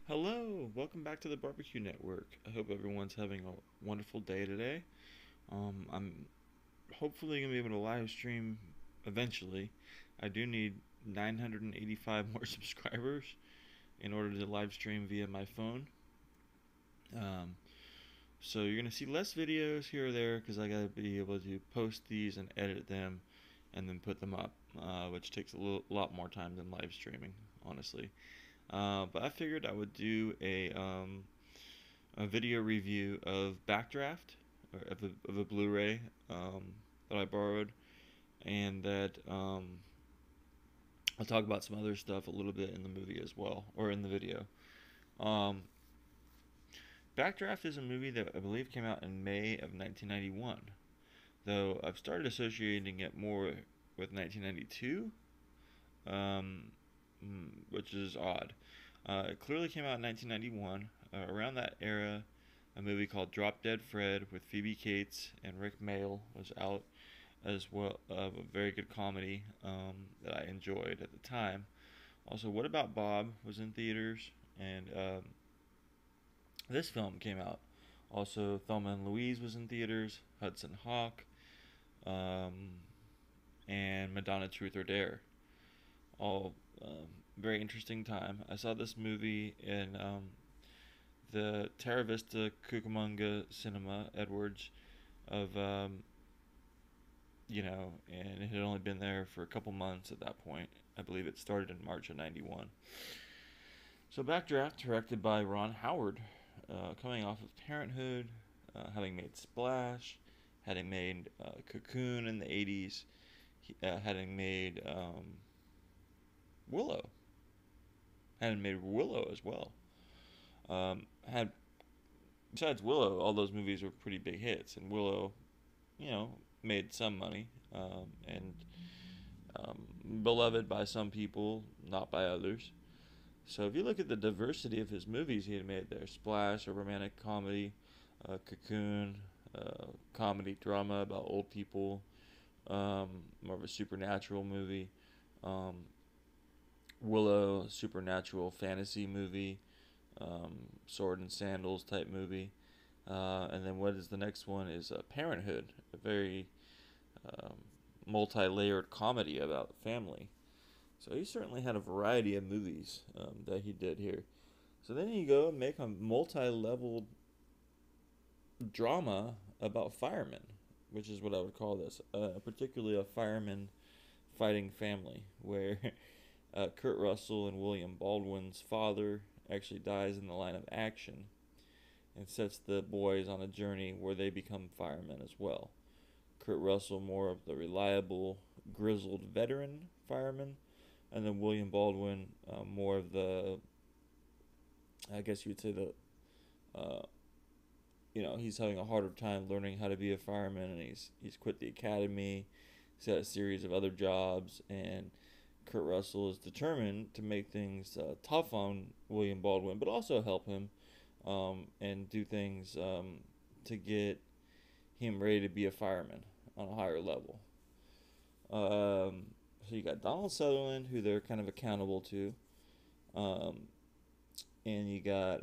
Hello, welcome back to the Barbecue Network. I hope everyone's having a wonderful day today. I'm hopefully gonna be able to live stream eventually. I do need 985 more subscribers in order to live stream via my phone. Um, so you're gonna see less videos here or there because I gotta be able to post these and edit them and then put them up, which takes lot more time than live streaming, honestly. But I figured I would do a video review of Backdraft, or of a Blu-ray that I borrowed, and that I'll talk about some other stuff a little bit in the movie as well, or in the video. Um, Backdraft is a movie that I believe came out in May of 1991, though I've started associating it more with 1992, um, which is odd. It clearly came out in 1991. Around that era, a movie called Drop Dead Fred with Phoebe Cates and Rick Mayall was out as well. A very good comedy that I enjoyed at the time. Also, What About Bob was in theaters, and this film came out. Also, Thelma and Louise was in theaters, Hudson Hawk, um, and Madonna Truth or Dare. All very interesting time. I saw this movie in the Terra Vista Cucamonga Cinema Edwards of and it had only been there for a couple months at that point. I believe it started in March of '91. So Backdraft, directed by Ron Howard, coming off of Parenthood, having made Splash, having made Cocoon in the '80s, having made Willow, having made Willow as well. Had Besides Willow, all those movies were pretty big hits, and Willow, you know, made some money, and beloved by some people, not by others. So if you look at the diversity of his movies he had made there, Splash, a romantic comedy, Cocoon, comedy drama about old people, more of a supernatural movie, um, Willow, a supernatural fantasy movie, sword and sandals type movie. And then what is the next one is Parenthood, a very um, multi-layered comedy about family. So he certainly had a variety of movies that he did here. So then you go and make a multi-level drama about firemen, which is what I would call this, particularly a fireman fighting family, where Kurt Russell and William Baldwin's father actually dies in the line of action and sets the boys on a journey where they become firemen as well. Kurt Russell, more of the reliable, grizzled veteran fireman, and then William Baldwin, more of the, I guess you would say uh, he's having a harder time learning how to be a fireman, and he's quit the academy. He's got a series of other jobs, and Kurt Russell is determined to make things tough on William Baldwin, but also help him and do things to get him ready to be a fireman on a higher level. So you got Donald Sutherland, who they're kind of accountable to, um, and you got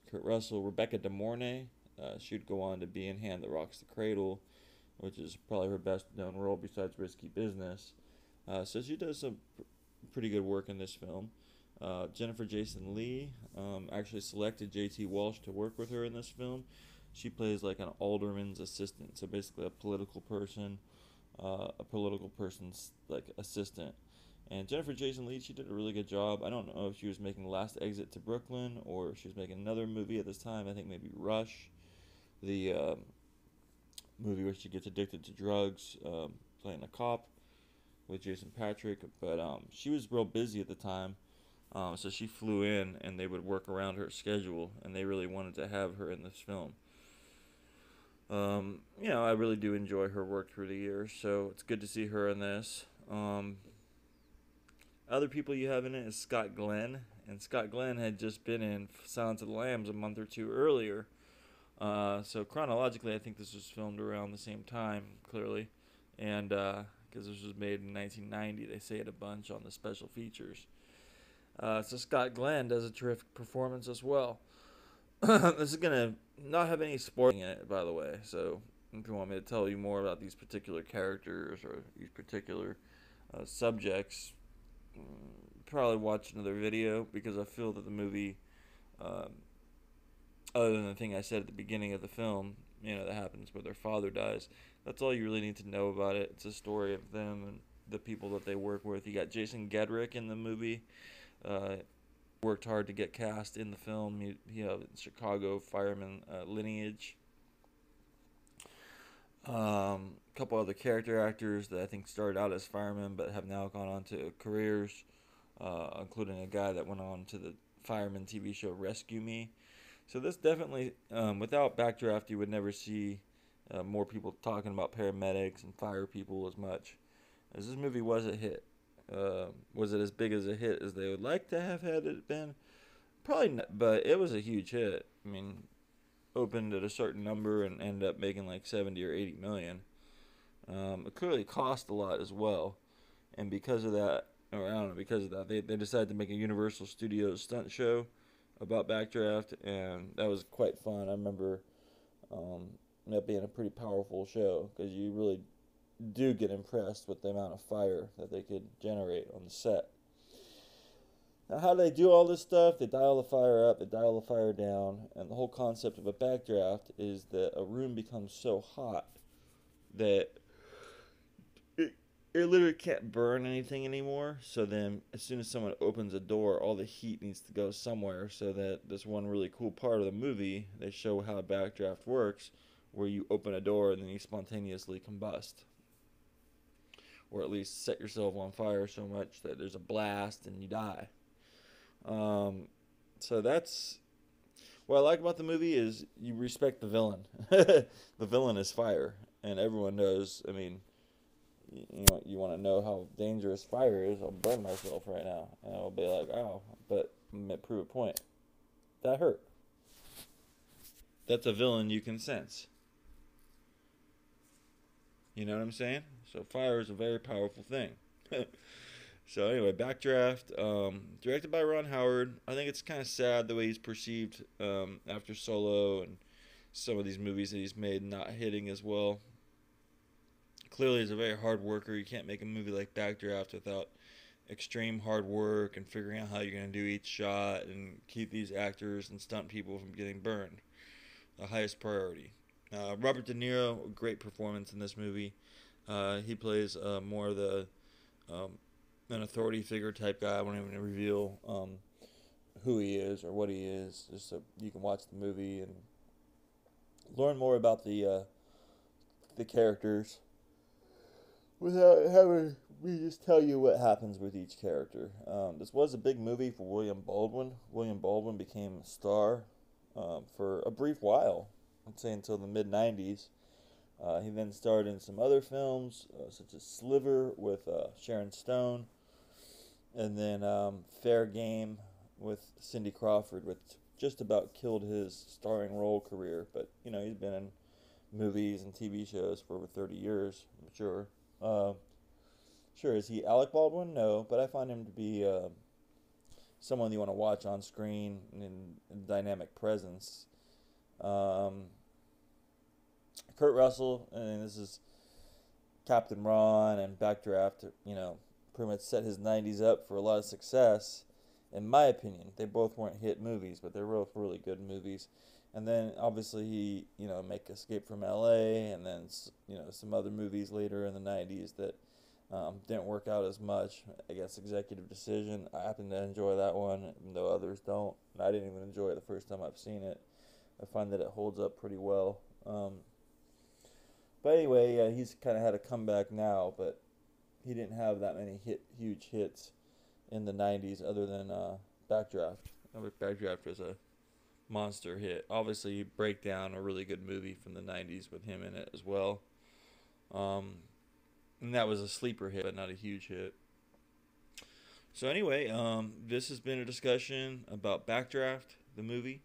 Kurt Russell, Rebecca De Mornay. She'd go on to be in Hand That Rocks the Cradle, which is probably her best known role besides Risky Business. So she does some pretty good work in this film. Jennifer Jason Leigh actually selected J.T. Walsh to work with her in this film. She plays like an alderman's assistant, so basically a political person's like assistant. And Jennifer Jason Leigh, she did a really good job. I don't know if she was making Last Exit to Brooklyn or if she was making another movie at this time. I think maybe Rush, the movie where she gets addicted to drugs, playing a cop with Jason Patric. But she was real busy at the time, so she flew in, and they would work around her schedule, and they really wanted to have her in this film. I really do enjoy her work through the years, so it's good to see her in this. Other people you have in it is Scott Glenn, and Scott Glenn had just been in Silence of the Lambs a month or two earlier. So chronologically, I think this was filmed around the same time, clearly, and because this was made in 1990, they say it a bunch on the special features. So Scott Glenn does a terrific performance as well. This is gonna not have any spoiling in it, by the way. So if you want me to tell you more about these particular characters or these particular subjects, probably watch another video because I feel that the movie, um, other than the thing I said at the beginning of the film, that happens where their father dies. That's all you really need to know about it. It's a story of them and the people that they work with. You got Jason Gedrick in the movie. Uh, Worked hard to get cast in the film. He Chicago fireman lineage. A couple other character actors that I think started out as firemen but have now gone on to careers, including a guy that went on to the fireman TV show Rescue Me. So this definitely, without Backdraft, you would never see more people talking about paramedics and fire people as much. As this movie was a hit. Was it as big as a hit as they would like to have had it been? Probably not, but it was a huge hit. I mean, opened at a certain number and ended up making like 70 or 80 million. It clearly cost a lot as well, and because of that, or I don't know, because of that, they decided to make a Universal Studios stunt show about Backdraft, and that was quite fun. I remember that being a pretty powerful show because you really do get impressed with the amount of fire that they could generate on the set. Now, how do they do all this stuff? They dial the fire up, they dial the fire down, and the whole concept of a backdraft is that a room becomes so hot that it literally can't burn anything anymore. So then, as soon as someone opens a door, all the heat needs to go somewhere. So that this one really cool part of the movie, they show how a backdraft works, where you open a door and then you spontaneously combust, or at least set yourself on fire so much that there's a blast and you die. Um, so that's what I like about the movie is you respect the villain. The villain is fire, and everyone knows. I mean, you want to know how dangerous fire is? I'll burn myself right now, and I'll be like, oh, but prove a point. That hurt. That's a villain you can sense. You know what I'm saying? So fire is a very powerful thing. So anyway, Backdraft, directed by Ron Howard. I think it's kind of sad the way he's perceived after Solo and some of these movies that he's made not hitting as well. Clearly, he's a very hard worker. You can't make a movie like Backdraft without extreme hard work and figuring out how you're going to do each shot and keep these actors and stunt people from getting burned. The highest priority. Robert De Niro, great performance in this movie. He plays more of the an authority figure type guy. I won't even reveal who he is or what he is, just so you can watch the movie and learn more about the characters without having me just tell you what happens with each character. This was a big movie for William Baldwin. William Baldwin became a star for a brief while, I'd say until the mid 90s. He then starred in some other films, such as Sliver with Sharon Stone, and then Fair Game with Cindy Crawford, which just about killed his starring role career. But, he's been in movies and TV shows for over 30 years, I'm sure. Sure, is he Alec Baldwin? No, but I find him to be someone you want to watch on screen in dynamic presence. Kurt Russell, and this is Captain Ron and Backdraft, pretty much set his 90s up for a lot of success, in my opinion. They both weren't hit movies, but they're both really good movies. And then, obviously, he, make Escape from L.A., and then, some other movies later in the 90s that didn't work out as much. I guess Executive Decision. I happen to enjoy that one, even though others don't. I didn't even enjoy it the first time I've seen it. I find that it holds up pretty well. But anyway, he's kind of had a comeback now, but he didn't have that many huge hits in the 90s other than Backdraft. Backdraft was a monster hit. Obviously, Breakdown, a really good movie from the 90s with him in it as well. And that was a sleeper hit, but not a huge hit. So anyway, this has been a discussion about Backdraft, the movie.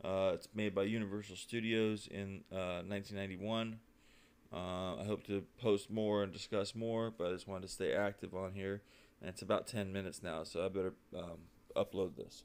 It's made by Universal Studios in 1991. I hope to post more and discuss more, but I just wanted to stay active on here. And it's about 10 minutes now, so I better upload this.